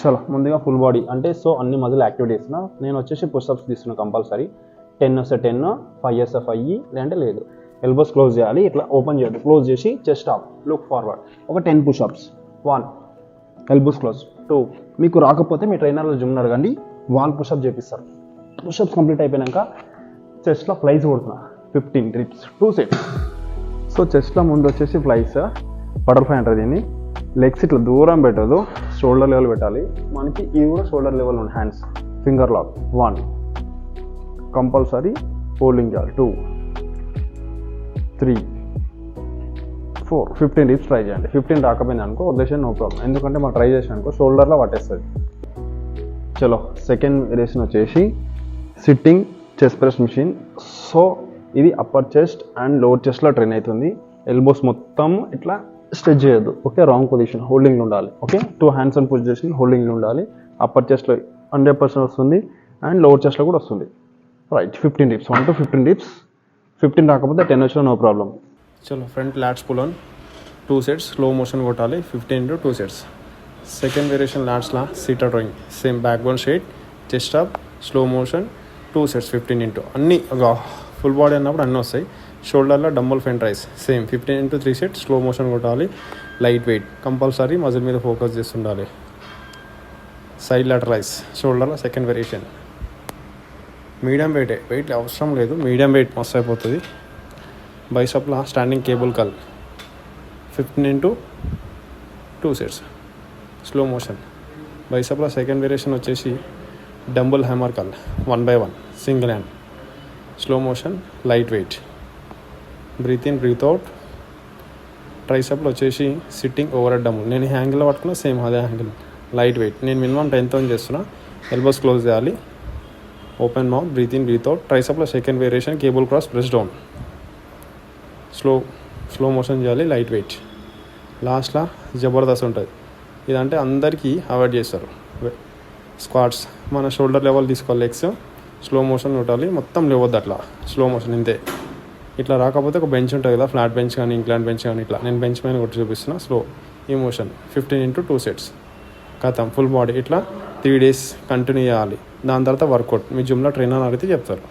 చలో ముందుగా full body అంటే సో అన్ని మజిల్ యాక్టివేట్ చేసిన నేను వచ్చేసి పుషప్స్ తీస్తున్నా కంపల్సరీ 10 వస్తే 10, 5 వస్తే 5 లేదంటే లేదు. ఎల్బోస్ క్లోజ్ చేయాలి, ఇట్లా ఓపెన్ చేయద్దు, క్లోజ్ చేసి చెస్ట్ అప్, లుక్ ఫార్వర్డ్, ఒక 10 పుషప్స్. 1 elbows close. 2 మీకు రాకపోతే మీ ట్రైనర్లో జిమ్ అడగండి, వాల్ పుషప్ చేపిస్తారు. పుషప్స్ కంప్లీట్ అయిపోయాక చెస్ట్లో ఫ్లైస్ కొడుతున్నా 15 reps 2 sets. సో చెస్ట్లో ముందు వచ్చేసి ఫ్లైస్ బటర్ఫ్లై అంటారు దీన్ని. లెగ్స్ ఇట్లా దూరం పెట్టదు, షోల్డర్ లెవెల్ పెట్టాలి. మనకి ఇవి కూడా షోల్డర్ లెవెల్ ఉంది. Hands finger lock. 1 compulsory holding చేయాలి. 2 3 4 15 reps ట్రై చేయండి. 15 రాకపోయింది అనుకో వదిలేసి నో ప్రాబ్లం, ఎందుకంటే మనం ట్రై చేసాం అనుకో షోల్డర్లో పట్టేస్తుంది. చలో సెకండ్ వేరియేషన్ వచ్చేసి sitting chest press machine. So ఇది అప్పర్ చెస్ట్ అండ్ లోవర్ చెస్ట్లో ట్రైన్ అవుతుంది. ఎల్బోస్ మొత్తం ఇట్లా స్ట్రెచ్ చేయొద్దు, ఓకే. రాంగ్ పొజిషన్, హోల్డింగ్లో ఉండాలి, ఓకే. 2 hands అండ్ పుష్ చేసి హోల్డింగ్లో ఉండాలి. అప్పర్ చెస్ట్లో 100% వస్తుంది అండ్ లోవర్ చెస్ట్లో కూడా వస్తుంది. రైట్. 15 reps 1 to 15 reps. 15 రాకపోతే 10 వచ్చినా నో ప్రాబ్లం. చలో front lats pull on 2 sets slow motion కొట్టాలి. 15 into 2 sets. సెకండ్ వేరియేషన్ లాట్స్లా seater drawing same back bone straight, chest up, slow motion 2 sets 15 into అన్నీ full body అన్నప్పుడు అన్నీ వస్తాయి. షోల్డర్లో dumbbell front raise same 15 into 3 sets slow motion కొట్టాలి. Light weight compulsory muscle మీద focus చేస్తుండాలి. Side lateral raise షోల్డర్లో సెకండ్ వేరియేషన్. మీడియం వెయిట్ అవసరం లేదు, మీడియం వెయిట్ మస్తు అయిపోతుంది. బైసప్లా స్టాండింగ్ కేబుల్ కల్ 15 into 2 sets స్లో మోషన్. బైసప్లా సెకండ్ వేరియేషన్ వచ్చేసి dumbbell hammer curl 1 by 1 single hand slow motion light weight. Breath in breath out. ట్రైసప్లో వచ్చేసి సిట్టింగ్ ఓవర్ హెడ్ డంబుల్. నేను ఈ హ్యాంగిల్లో పట్టుకున్నా సేమ్ అదే హ్యాంగిల్ లైట్ వెయిట్. నేను మినిమం 10 చేస్తున్నా. ఎల్బోస్ క్లోజ్ చేయాలి, open mouth, breath in breath out. ట్రైసప్లో second variation cable cross press down slow motion చేయాలి లైట్ వెయిట్. లాస్ట్లో జబర్దస్త్ ఉంటుంది. ఇదంటే అందరికీ అవాయిడ్ చేస్తారు. స్క్వాట్స్ మన షోల్డర్ లెవెల్ తీసుకోవాలి, లెగ్స్ స్లో మోషన్ కొట్టాలి, మొత్తం లేవద్దు అట్లా స్లో మోషన్ ఇంతే. ఇట్లా రాకపోతే ఒక బెంచ్ ఉంటుంది కదా, ఫ్లాట్ బెంచ్ కానీ ఇంక్లైన్ బెంచ్ కానీ, ఇట్లా నేను బెంచ్ పైన కొట్టి చూపిస్తున్నా. స్లో ఈ మోషన్ 15 into 2 sets కథం ఫుల్ బాడీ. ఇట్లా 3 days కంటిన్యూ చేయాలి. దాని తర్వాత వర్కౌట్ మీ జిమ్లో ట్రైనర్ అడిగితే చెప్తారు.